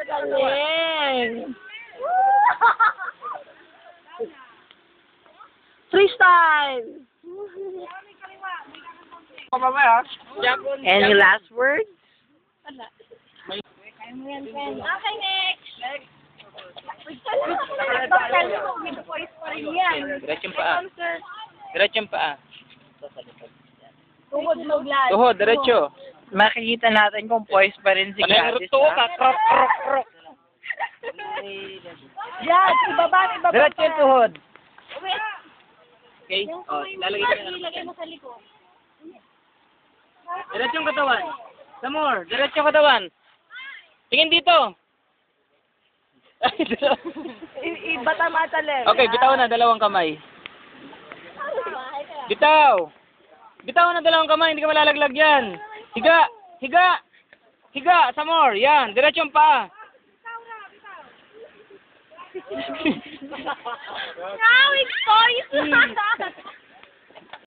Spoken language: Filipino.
Galing! Freestyle! Any last words? Okay, next. Diretsong paa. Diretsong paa. Tuhod mo glad. Tuhod, diretso. Makikita natin kung poised pa rin si Gladys. Tuho ka, krok, krok, krok. Glad, ibaba. Diretso yung tuhod. Wait. Okay? Yung Oh, kamay mo, lalagay mo na. ilagay mo sa likod. Diretso yung katawan. Some more. Diretso yung katawan. Tingin dito. Ibata mata lang. Okay, bitaw na dalawang kamay. Bitaw. Bitaw na dalawang kamay, hindi ka malalaglag yan. Higa. Higa. Higa. Some more. Yan. Diretso yung paa. Now it's poison!